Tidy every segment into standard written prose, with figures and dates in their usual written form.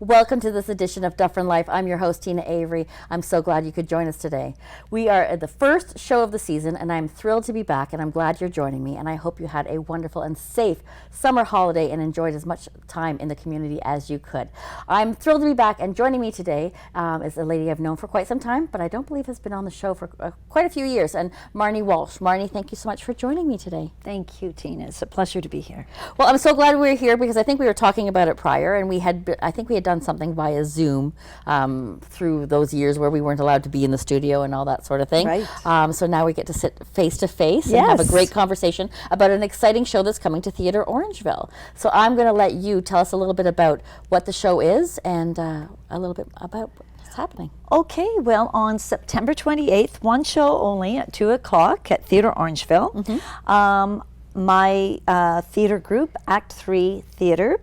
Welcome to this edition of Dufferin Life. I'm your host, Teena Avery. I'm so glad you could join us today. We are at the first show of the season, and I'm thrilled to be back, and I'm glad you're joining me, and I hope you had a wonderful and safe summer holiday and enjoyed as much time in the community as you could. I'm thrilled to be back, and joining me today is a lady I've known for quite some time, but I don't believe has been on the show for quite a few years, and Marnie Walsh. Marnie, thank you so much for joining me today. Thank you, Teena. It's a pleasure to be here. Well, I'm so glad we're here because I think we were talking about it prior, and I think we had done something via Zoom through those years where we weren't allowed to be in the studio and all that sort of thing. Right. So now we get to sit face to face and have a great conversation about an exciting show that's coming to Theatre Orangeville. So I'm going to let you tell us a little bit about what the show is and a little bit about what's happening. Okay, well, on September 28th, one show only at 2 o'clock at Theatre Orangeville. Mm-hmm. My theater group, Act 3 Theatre,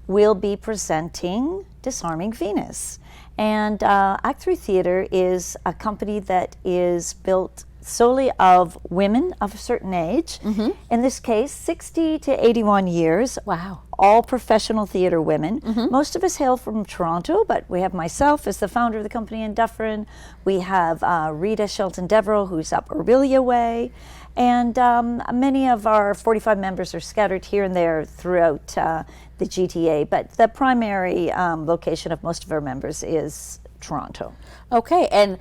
will be presenting Disarming Venus. And Act 3 Theatre is a company that is built solely of women of a certain age. Mm-hmm. In this case, 60 to 81 years. Wow. All professional theater women. Mm-hmm. Most of us hail from Toronto, but we have myself as the founder of the company in Dufferin. We have Rita Shelton-Devereux, who's up Orillia Way. And many of our 45 members are scattered here and there throughout the GTA, but the primary location of most of our members is Toronto. Okay, and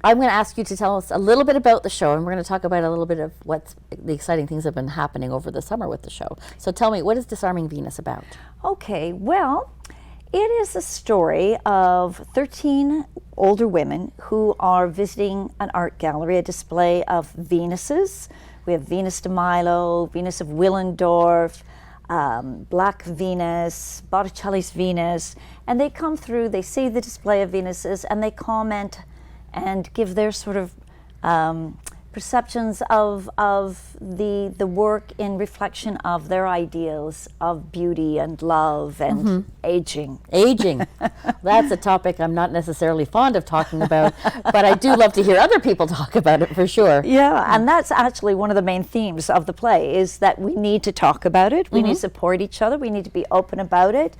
I'm going to ask you to tell us a little bit about the show, and we're going to talk about a little bit of what the exciting things have been happening over the summer with the show. So tell me, what is Disarming Venus about? Okay, well, it is a story of 13 older women who are visiting an art gallery, a display of Venuses. We have Venus de Milo, Venus of Willendorf, Black Venus, Botticelli's Venus, and they come through, they see the display of Venuses, and they comment and give their sort of perceptions of the work in reflection of their ideals of beauty and love and aging. Aging. That's a topic I'm not necessarily fond of talking about, but I do love to hear other people talk about it for sure. Yeah, and that's actually one of the main themes of the play is that we need to talk about it. We need to support each other. We need to be open about it.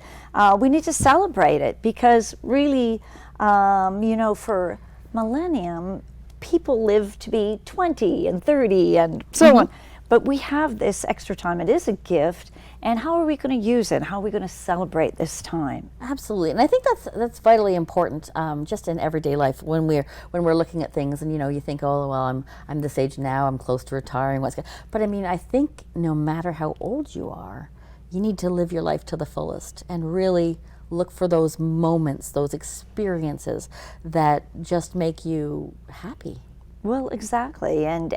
We need to celebrate it because really, for millennium, people live to be 20 and 30 and so on. But we have this extra time. It is a gift. And how are we going to use it? How are we going to celebrate this time? Absolutely. And I think that's vitally important just in everyday life when we're looking at things and you think, oh, well, I'm this age now, I'm close to retiring. But I mean, I think no matter how old you are, you need to live your life to the fullest and really look for those moments, those experiences that just make you happy. Well, exactly. And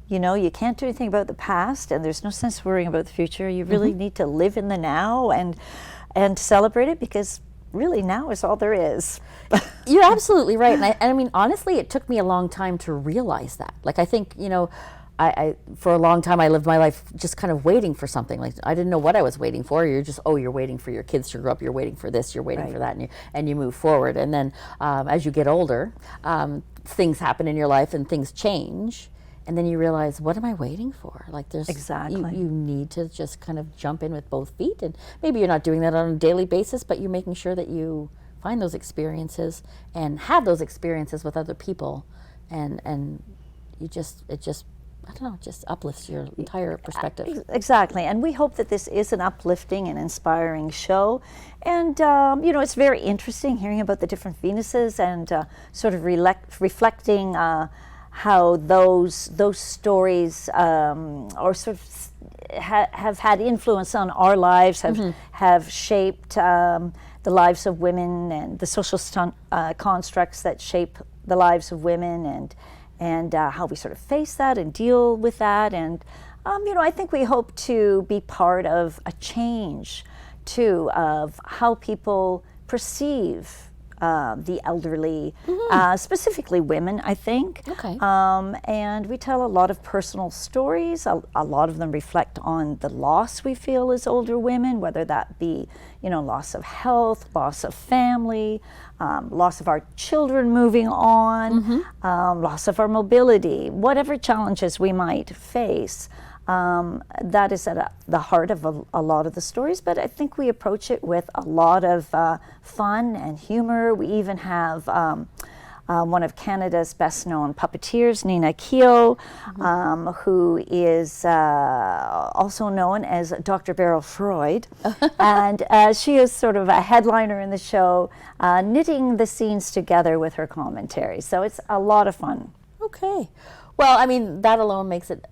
you can't do anything about the past, and there's no sense worrying about the future. You really need to live in the now and celebrate it because really now is all there is. You're absolutely right. And I mean, honestly, it took me a long time to realize that. Like, I think, I for a long time I lived my life just kind of waiting for something. Like I didn't know what I was waiting for. You're just you're waiting for your kids to grow up. You're waiting for this. You're waiting for that, and you move forward. And then as you get older, things happen in your life and things change, and then you realize, what am I waiting for? Like there's exactly you need to just kind of jump in with both feet, and maybe you're not doing that on a daily basis, but you're making sure that you find those experiences and have those experiences with other people, and it just I don't know, just uplifts your entire perspective. Exactly, and we hope that this is an uplifting and inspiring show. And, it's very interesting hearing about the different Venuses and sort of reflecting how those stories or sort of have had influence on our lives, have shaped the lives of women and the social constructs that shape the lives of women and how we sort of face that and deal with that. And, I think we hope to be part of a change, too, of how people perceive the elderly, specifically women, I think. Okay. And we tell a lot of personal stories. A lot of them reflect on the loss we feel as older women, whether that be, loss of health, loss of family, loss of our children moving on, loss of our mobility, whatever challenges we might face. That is at the heart of a lot of the stories, but I think we approach it with a lot of fun and humor. We even have one of Canada's best-known puppeteers, Nina Keogh, who is also known as Dr. Beryl Freud. And she is sort of a headliner in the show, knitting the scenes together with her commentary. So it's a lot of fun. Okay. Well, I mean, that alone makes it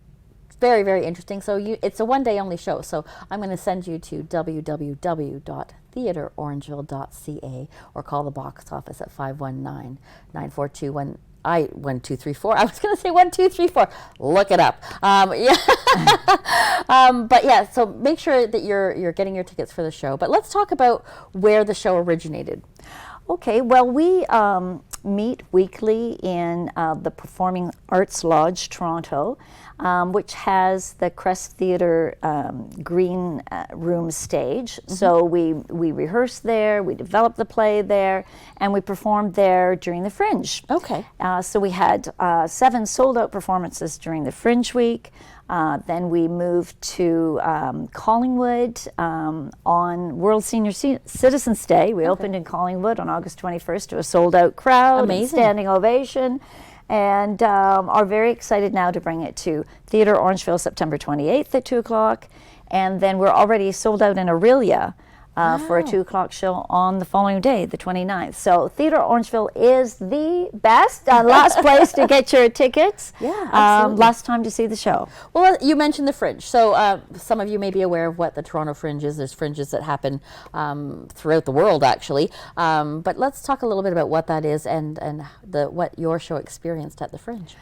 very, very interesting. So it's a one-day only show. So I'm going to send you to www.theatreorangeville.ca or call the box office at 519-942-1234. I was going to say 1234. Look it up. Yeah. But yeah, so make sure that you're getting your tickets for the show. But let's talk about where the show originated. Okay, well, we meet weekly in the Performing Arts Lodge, Toronto, which has the Crest Theatre green room stage. So we rehearse there, we develop the play there, and we performed there during the Fringe. Okay. So we had 7 sold-out performances during the Fringe week. Then we moved to Collingwood on World Senior Citizens Day. We opened in Collingwood on August 21st to a sold-out crowd. Amazing. And standing ovation. And are very excited now to bring it to Theatre Orangeville September 28th at 2 o'clock. And then we're already sold out in Aurelia for a 2 o'clock show on the following day, the 29th. So Theatre Orangeville is the best last place to get your tickets. Yeah, absolutely. Last time to see the show. Well, you mentioned the Fringe. So some of you may be aware of what the Toronto Fringe is. There's fringes that happen throughout the world, actually. But let's talk a little bit about what that is and what your show experienced at the Fringe.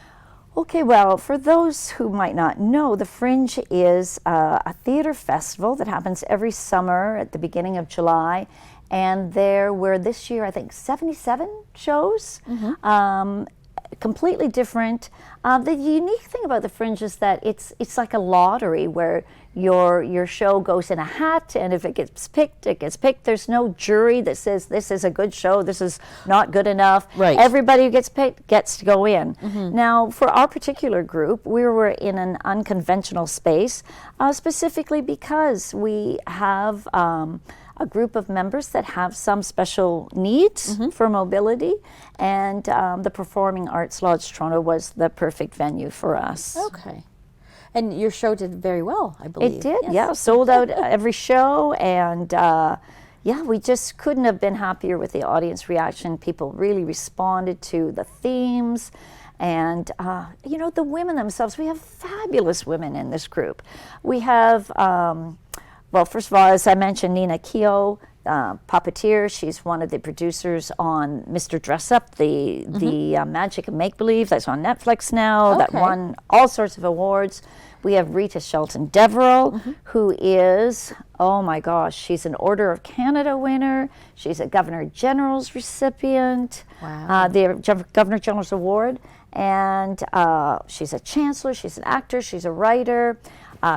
Okay, well, for those who might not know, the Fringe is a theater festival that happens every summer at the beginning of July. And there were this year, I think, 77 shows. Completely different. The unique thing about the Fringe is that it's like a lottery where your show goes in a hat, and if it gets picked, it gets picked. There's no jury that says this is a good show, this is not good enough. Right. Everybody who gets picked gets to go in. Now, for our particular group, we were in an unconventional space, specifically because we have a group of members that have some special needs for mobility, and the Performing Arts Lodge Toronto was the perfect venue for us. Okay. And your show did very well, I believe. It did, Yes. yeah. Sold out every show, and yeah, we just couldn't have been happier with the audience reaction. People really responded to the themes. And, you know, the women themselves, we have fabulous women in this group. We have, well, first of all, as I mentioned, Nina Keogh, puppeteer. She's one of the producers on Mr. Dress Up, the Magic of Make-Believe that's on Netflix now, that won all sorts of awards. We have Rita Shelton-Deverell, who is, oh my gosh, she's an Order of Canada winner. She's a Governor General's recipient, the Governor General's Award. And she's a chancellor, she's an actor, she's a writer.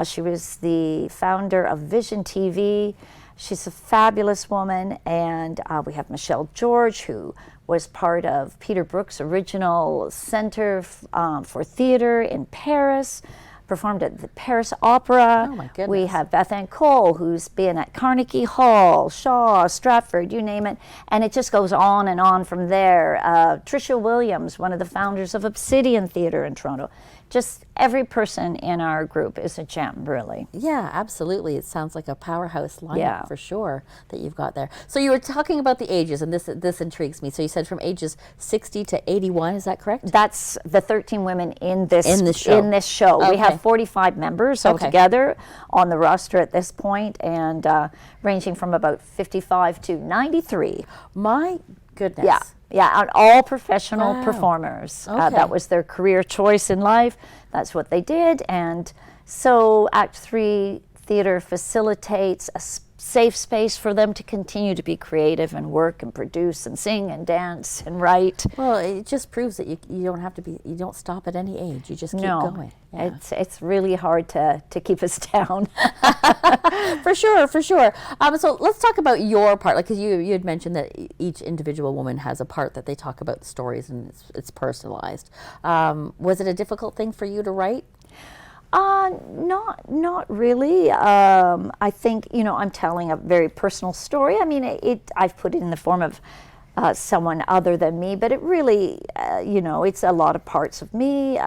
She was the founder of Vision TV. She's a fabulous woman. And we have Michelle George, who was part of Peter Brook's original Center for Theatre in Paris, performed at the Paris Opera. Oh my goodness. We have Beth Ann Cole, who's been at Carnegie Hall, Shaw, Stratford, you name it. And it just goes on and on from there. Tricia Williams, one of the founders of Obsidian Theatre in Toronto. Just every person in our group is a gem, really. Yeah, absolutely. It sounds like a powerhouse lineup for sure that you've got there. So you were talking about the ages, and this intrigues me. So you said from ages 60 to 81, is that correct? That's the 13 women in this show. We have 45 members altogether on the roster at this point, and ranging from about 55 to 93. My goodness. Yeah. Yeah, and all professional performers. That was their career choice in life. That's what they did. And so Act 3 Theatre facilitates a safe space for them to continue to be creative and work and produce and sing and dance and write. Well, it just proves that you don't have to be, you don't stop at any age. You just keep going. Yeah. It's really hard to keep us down. For sure. So let's talk about your part, like, because you had mentioned that each individual woman has a part that they talk about the stories and it's personalized. Was it a difficult thing for you to write? Not really. I think, I'm telling a very personal story. I mean, I've put it in the form of someone other than me, but it really, it's a lot of parts of me.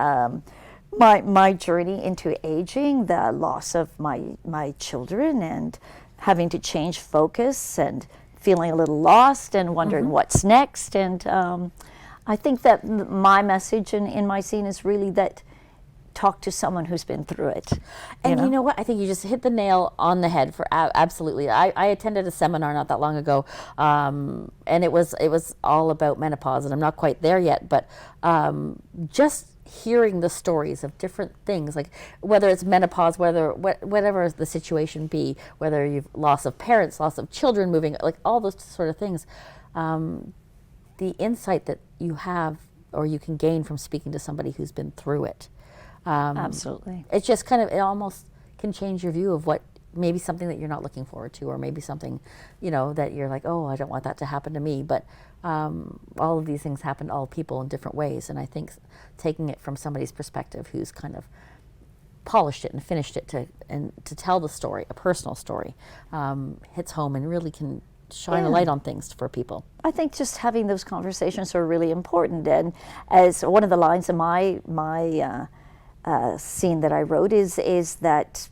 My journey into aging, the loss of my children, and having to change focus, and feeling a little lost, and wondering what's next. And I think that my message in my scene is really that talk to someone who's been through it. And you know what? I think you just hit the nail on the head for absolutely. I attended a seminar not that long ago, and it was all about menopause, and I'm not quite there yet, but just hearing the stories of different things, like whether it's menopause, whatever the situation be, whether you've loss of parents, loss of children, moving, like all those sort of things, the insight that you have or you can gain from speaking to somebody who's been through it. Absolutely. It's just kind of, it almost can change your view of what, maybe something that you're not looking forward to, or maybe something, that you're like, oh, I don't want that to happen to me. But all of these things happen to all people in different ways. And I think taking it from somebody's perspective who's kind of polished it and finished it to tell the story, a personal story, hits home and really can shine a light on things for people. I think just having those conversations are really important. And as one of the lines of my scene that I wrote is that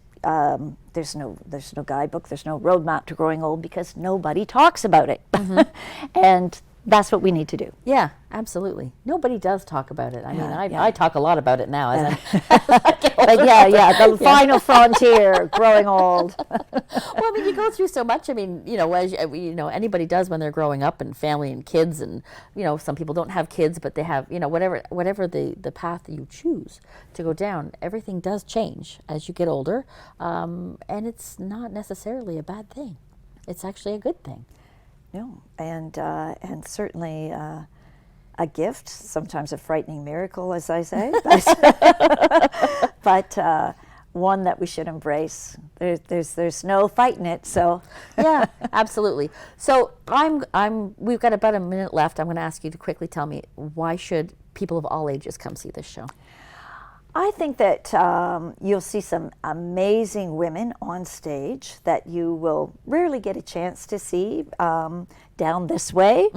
there's no guidebook, there's no roadmap to growing old, because nobody talks about it. And that's what we need to do. Yeah, absolutely. Nobody does talk about it. I mean, I talk a lot a lot now as But the final frontier, growing old. Well, I mean, you go through so much. I mean, as anybody does when they're growing up, and family and kids, and some people don't have kids, but they have, whatever the path that you choose to go down. Everything does change as you get older, and it's not necessarily a bad thing. It's actually a good thing. No, and certainly a gift, sometimes a frightening miracle, as I say, but one that we should embrace. There's no fighting it. So yeah, absolutely. So we've got about a minute left. I'm going to ask you to quickly tell me, why should people of all ages come see this show? I think that you'll see some amazing women on stage that you will rarely get a chance to see down this way.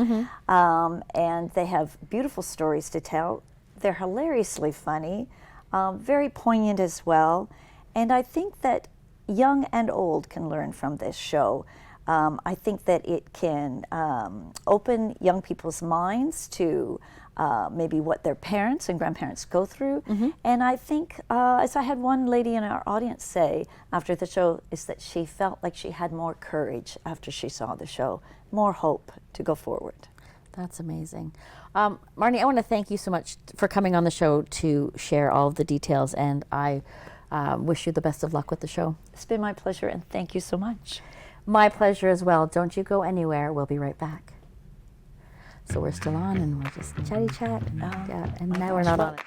And they have beautiful stories to tell. They're hilariously funny, very poignant as well. And I think that young and old can learn from this show. I think that it can open young people's minds to maybe what their parents and grandparents go through. And I think, as I had one lady in our audience say after the show, is that she felt like she had more courage after she saw the show, more hope to go forward. That's amazing. Marnie, I want to thank you so much for coming on the show to share all of the details, and I wish you the best of luck with the show. It's been my pleasure, and thank you so much. My pleasure as well. Don't you go anywhere. We'll be right back. So we're still on, and we're just chatty chat, and now we're not on it.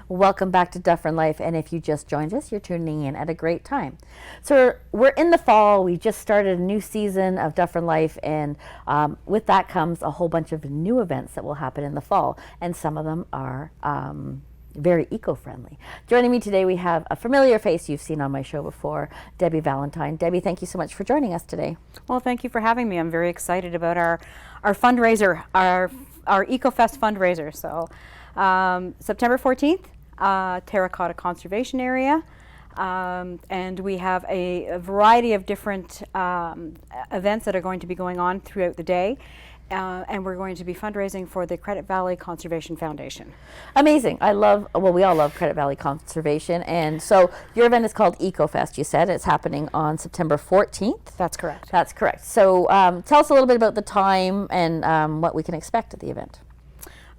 Welcome back to Dufferin Life, and if you just joined us, you're tuning in at a great time. So we're in the fall. We just started a new season of Dufferin Life, and with that comes a whole bunch of new events that will happen in the fall, and some of them are very eco-friendly. Joining me today, we have a familiar face you've seen on my show before, Debbie Valentine. Debbie, thank you so much for joining us today. Well, thank you for having me. I'm very excited about our fundraiser, our EcoFest fundraiser. So September 14th, Terracotta Conservation Area, and we have a variety of different events that are going to be going on throughout the day. and we're going to be fundraising for the Credit Valley Conservation Foundation. Amazing. I love, well, we all love Credit Valley Conservation. And so your event is called EcoFest, you said. It's happening on September 14th. That's correct. That's correct. So tell us a little bit about the time and what we can expect at the event.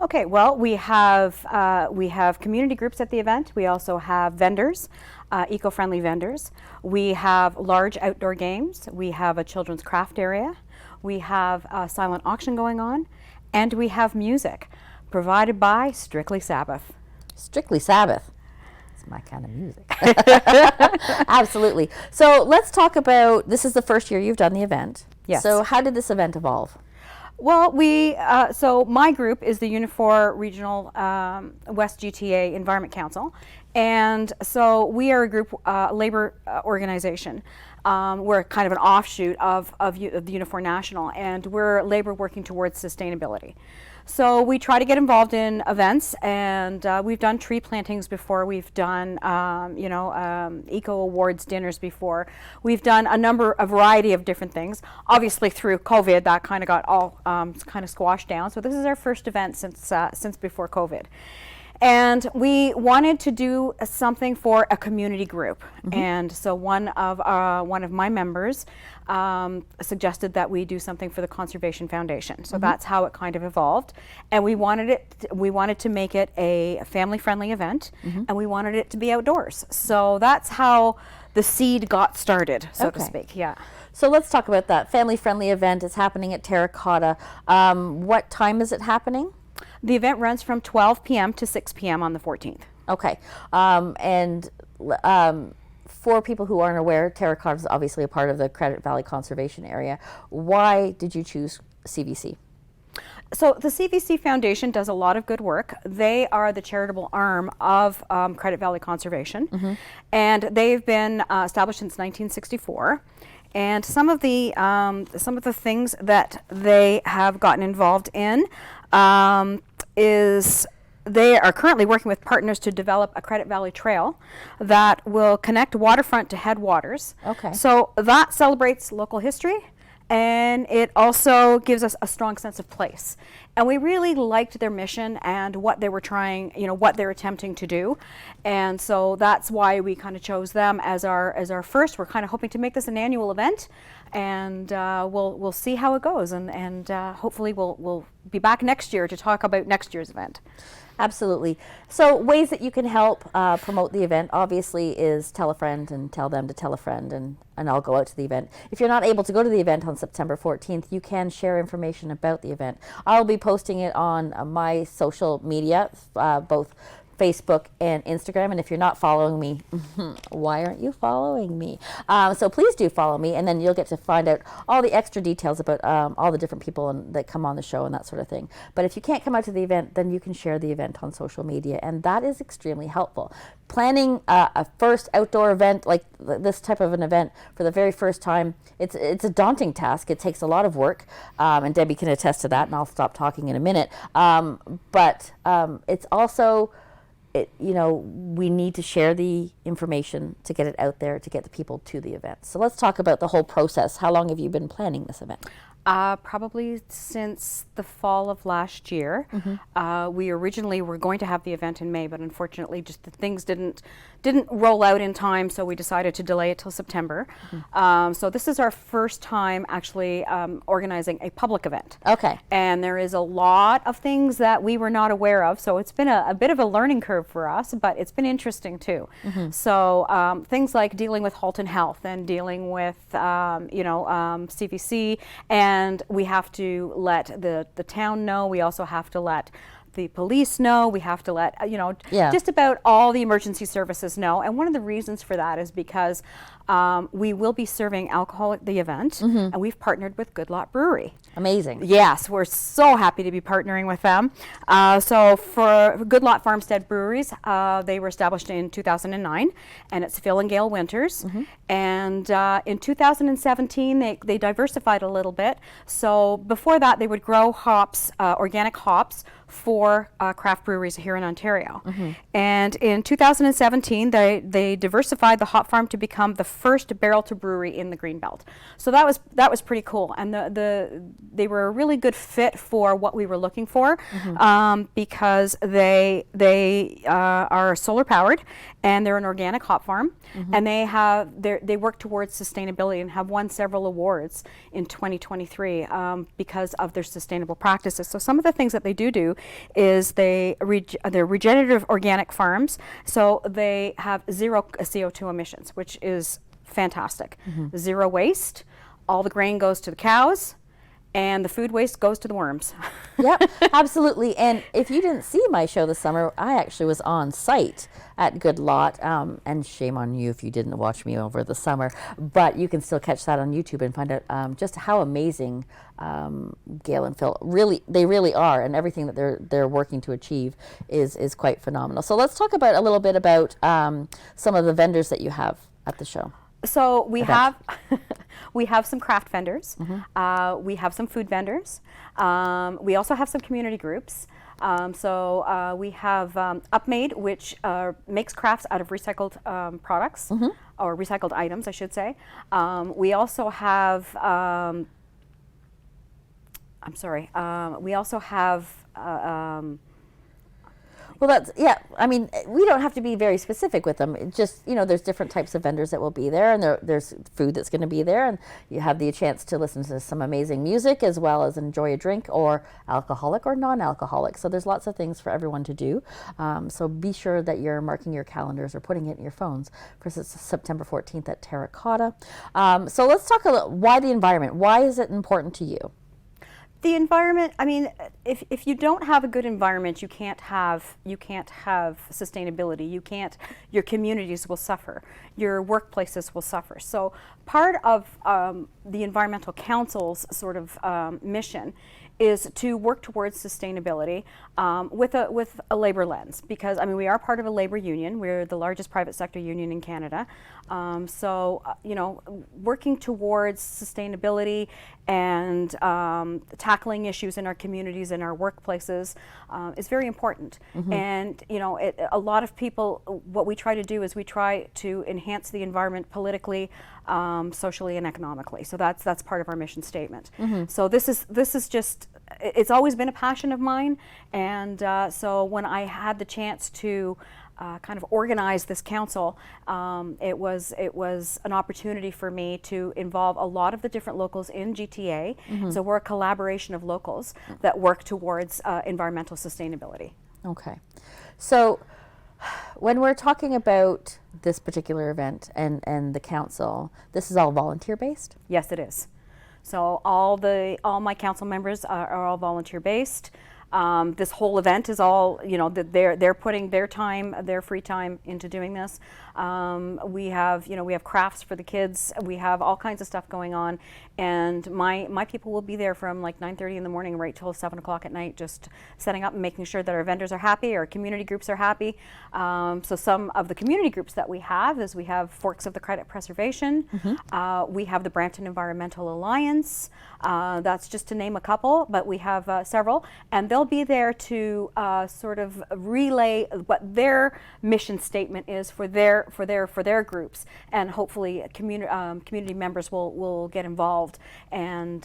Okay, well, we have community groups at the event. We also have vendors, eco-friendly vendors. We have large outdoor games. We have a children's craft area. We have a silent auction going on, and we have music provided by Strictly Sabbath. Strictly Sabbath. It's my kind of music. Absolutely. So let's talk about, this is the first year you've done the event. Yes. So how did this event evolve? Well, so my group is the Unifor Regional West GTA Environment Council, and so we are a group, labor organization. We're kind of an offshoot of the Unifor National, and we're labor working towards sustainability. So we try to get involved in events, and we've done tree plantings before. We've done, eco awards dinners before. We've done a variety of different things. Obviously, through COVID, that kind of got all kind of squashed down. So this is our first event since before COVID. And we wanted to do something for a community group, and so one of my members suggested that we do something for the Conservation Foundation. So that's how it kind of evolved, and we wanted to make it a family-friendly event, and we wanted it to be outdoors. So that's how the seed got started, so to speak. Yeah. So let's talk about that family-friendly event. It's happening at Terracotta. What time is it happening? The event runs from 12 p.m. to 6 p.m. on the 14th. Okay. For people who aren't aware, Terracotta is obviously a part of the Credit Valley Conservation Area. Why did you choose CVC? So the CVC Foundation does a lot of good work. They are the charitable arm of Credit Valley Conservation, and they've been established since 1964. And some of the things that they have gotten involved in is they are currently working with partners to develop a Credit Valley Trail that will connect waterfront to headwaters. Okay. So that celebrates local history, and it also gives us a strong sense of place. And we really liked their mission and what they were trying, what they're attempting to do. And so that's why we kind of chose them as our first. We're kind of hoping to make this an annual event, and we'll see how it goes, and hopefully we'll be back next year to talk about next year's event. Absolutely. So ways that you can help promote the event obviously is tell a friend and tell them to tell a friend, and I'll go out to the event. If you're not able to go to the event on September 14th, you can share information about the event. I'll be posting it on my social media, both Facebook and Instagram, and if you're not following me, why aren't you following me? So please do follow me, and then you'll get to find out all the extra details about all the different people that come on the show and that sort of thing. But if you can't come out to the event, then you can share the event on social media, and that is extremely helpful. Planning a first outdoor event like this type of an event for the very first time, it's a daunting task. It takes a lot of work, and Debbie can attest to that, and I'll stop talking in a minute. But it's also, we need to share the information to get it out there, to get the people to the event. So let's talk about the whole process. How long have you been planning this event? Probably since the fall of last year. We originally were going to have the event in May, but unfortunately just the things didn't roll out in time, so we decided to delay it till September. So this is our first time actually organizing a public event. Okay. And there is a lot of things that we were not aware of, so it's been a bit of a learning curve for us, but it's been interesting too. So things like dealing with Halton Health and dealing with CVC, and we have to let the town know. We also have to let the police know. We have to let just about all the emergency services know. And one of the reasons for that is because we will be serving alcohol at the event, and we've partnered with Good Lot Brewery. Amazing. Yes, we're so happy to be partnering with them. So for Good Lot Farmstead Breweries, they were established in 2009, and it's Phil and Gail Winters. And in 2017, they diversified a little bit. So before that, they would grow hops, organic hops, for craft breweries here in Ontario. And in 2017, they diversified the hop farm to become the first barrel to brewery in the Greenbelt. So that was pretty cool, and they were a really good fit for what we were looking for, because they are solar powered, and they're an organic hop farm, and they work towards sustainability and have won several awards in 2023 because of their sustainable practices. So some of the things that they do is they're regenerative organic farms, so they have zero CO2 emissions, which is fantastic. Zero waste, all the grain goes to the cows, and the food waste goes to the worms. Yep, absolutely. And if you didn't see my show this summer, I actually was on site at Good Lot, and shame on you if you didn't watch me over the summer, but you can still catch that on YouTube and find out just how amazing Gail and Phil really are, and everything that they're working to achieve is quite phenomenal. So let's talk about a little bit about some of the vendors that you have at the show. So we have some craft vendors. We have some food vendors. We also have some community groups. So we have Upmade, which makes crafts out of recycled products, or recycled items, I should say. We also have, we also have. Well, I mean, we don't have to be very specific with them. It just, there's different types of vendors that will be there, and there's food that's going to be there, and you have the chance to listen to some amazing music as well as enjoy a drink, or alcoholic or non-alcoholic. So there's lots of things for everyone to do. So be sure that you're marking your calendars or putting it in your phones for September 14th at Terracotta. So let's talk a little, why the environment? Why is it important to you? The environment, I mean, if you don't have a good environment, you can't have sustainability. Your communities will suffer. Your workplaces will suffer. So part of the Environmental Council's sort of mission is to work towards sustainability with a labor lens, because we are part of a labor union. We're the largest private sector union in Canada. Working towards sustainability and tackling issues in our communities and our workplaces is very important. And a lot of people, what we try to do is we try to enhance the environment politically, socially, and economically. So that's part of our mission statement. So this is just, it's always been a passion of mine, and so when I had the chance to kind of organize this council, it was an opportunity for me to involve a lot of the different locals in GTA. So we're a collaboration of locals that work towards environmental sustainability. Okay, so when we're talking about this particular event and the council, this is all volunteer based? Yes, it is. So all my council members are all volunteer based. This whole event is all, they're putting their time, their free time into doing this. We have crafts for the kids. We have all kinds of stuff going on, and my people will be there from like 9:30 in the morning right till 7 o'clock at night, just setting up and making sure that our vendors are happy, our community groups are happy. So some of the community groups that we have is we have Forks of the Credit Preservation. We have the Brampton Environmental Alliance. That's just to name a couple, but we have several, and they'll be there to sort of relay what their mission statement is for their groups, and hopefully community members will get involved and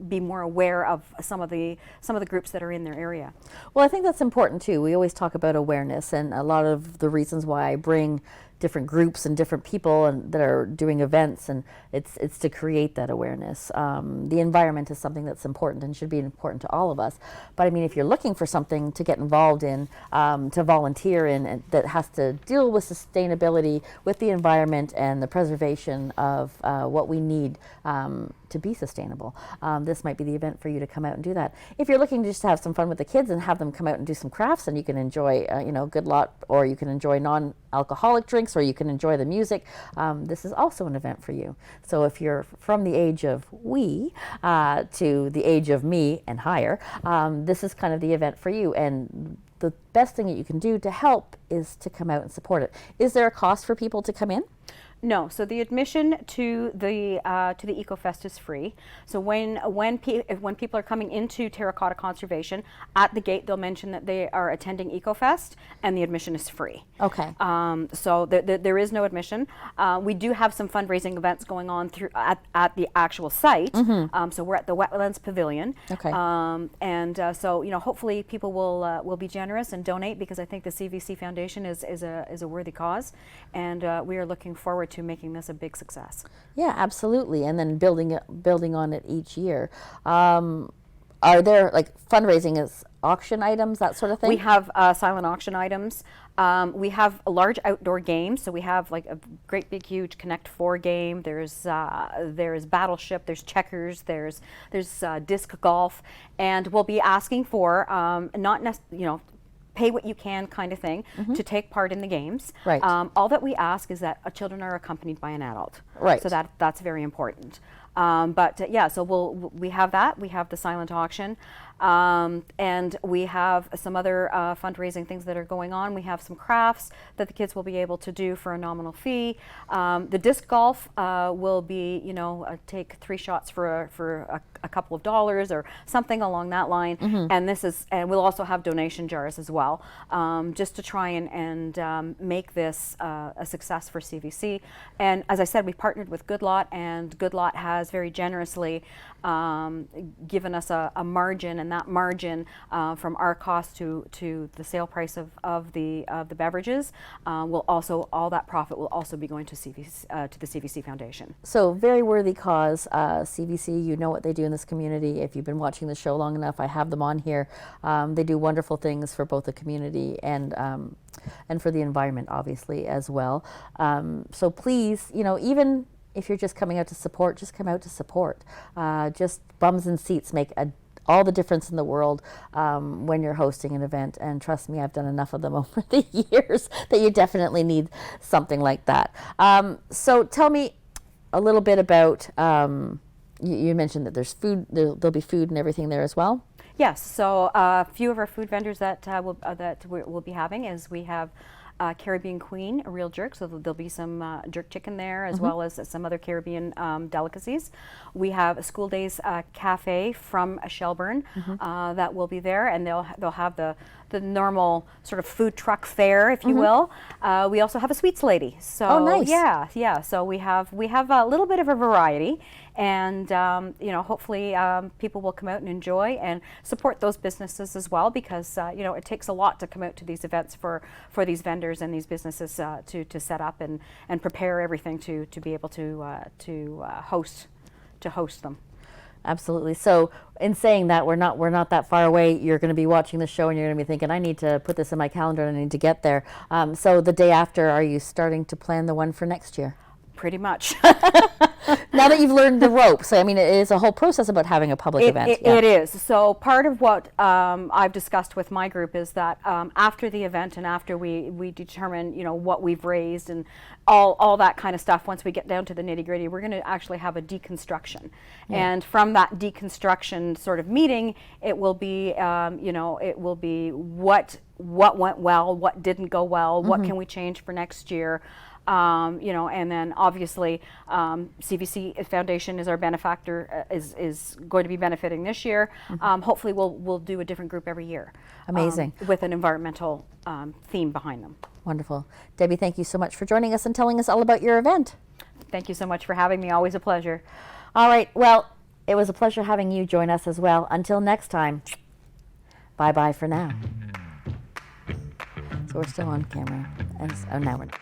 be more aware of some of the groups that are in their area. Well, I think that's important too. We always talk about awareness, and a lot of the reasons why I bring different groups and different people that are doing events, and it's to create that awareness. The environment is something that's important and should be important to all of us. But I mean, if you're looking for something to get involved in, to volunteer in, and that has to deal with sustainability, with the environment and the preservation of what we need to be sustainable, this might be the event for you to come out and do that. If you're looking to just have some fun with the kids and have them come out and do some crafts, and you can enjoy Good Lot, or you can enjoy non-alcoholic drinks, or you can enjoy the music, this is also an event for you. So if you're from the age of we to the age of me and higher, this is kind of the event for you. And the best thing that you can do to help is to come out and support it. Is there a cost for people to come in? No, so the admission to the EcoFest is free. So when people are coming into Terracotta Conservation, at the gate they'll mention that they are attending EcoFest, and the admission is free. Okay. So there is no admission. We do have some fundraising events going on at the actual site. So we're at the Wetlands Pavilion. Okay. So hopefully people will be generous and donate, because I think the CVC Foundation is a worthy cause, and we are looking forward to making this a big success. Yeah, absolutely. And then building on it each year. Are there like fundraising as auction items, that sort of thing? We have silent auction items. We have a large outdoor games. So we have like a great big huge Connect 4 game. There's Battleship. There's checkers. There's disc golf, and we'll be asking for pay what you can kind of thing to take part in the games. Right. All that we ask is that children are accompanied by an adult. Right. So that's very important. So we have that. We have the silent auction, and we have some other fundraising things that are going on. We have some crafts that the kids will be able to do for a nominal fee. The disc golf will be, take 3 shots for a couple of dollars or something along that line. And we'll also have donation jars as well, just to try and make this a success for CVC. And as I said, we partnered with Good Lot, and Good Lot has very generously given us a margin, and that margin from our cost to the sale price of the beverages all that profit will also be going to CVC, to the CVC Foundation. So very worthy cause. CVC, you know what they do in this community. If you've been watching the show long enough, I have them on here. They do wonderful things for both the community and for the environment, obviously, as well. So please, even if you're just coming out to support, just come out to support. Just bums and seats make all the difference in the world when you're hosting an event. And trust me, I've done enough of them over the years that you definitely need something like that. So tell me a little bit about, you mentioned that there's food, there'll be food and everything there as well? Yes, so a few of our food vendors that we'll be having is we have Caribbean Queen, a real jerk, so there'll be some jerk chicken there, as well as some other Caribbean delicacies. We have a School Days Cafe from Shelburne that will be there, and they'll have the normal sort of food truck fare, if you will. We also have a sweets lady. So oh, nice. Yeah. So we have a little bit of a variety, and hopefully people will come out and enjoy and support those businesses as well, because it takes a lot to come out to these events for these vendors and these businesses to set up and prepare everything to be able to host them. Absolutely. So in saying that, we're not that far away. You're going to be watching the show and you're going to be thinking, I need to put this in my calendar and I need to get there. So the day after, are you starting to plan the one for next year? Pretty much. Now that you've learned the ropes, I mean, it is a whole process about having a public event. It is. So part of what I've discussed with my group is that after the event and after we determine, what we've raised and all that kind of stuff, once we get down to the nitty gritty, we're going to actually have a deconstruction. And from that deconstruction sort of meeting, it will be, it will be what went well, what didn't go well, what can we change for next year. And then obviously CVC Foundation is our benefactor, is going to be benefiting this year. Hopefully we'll do a different group every year. Amazing. With an environmental theme behind them. Wonderful. Debbie, thank you so much for joining us and telling us all about your event. Thank you so much for having me. Always a pleasure. All right. Well, it was a pleasure having you join us as well. Until next time, bye-bye for now. So we're still on camera. Oh, now we're not.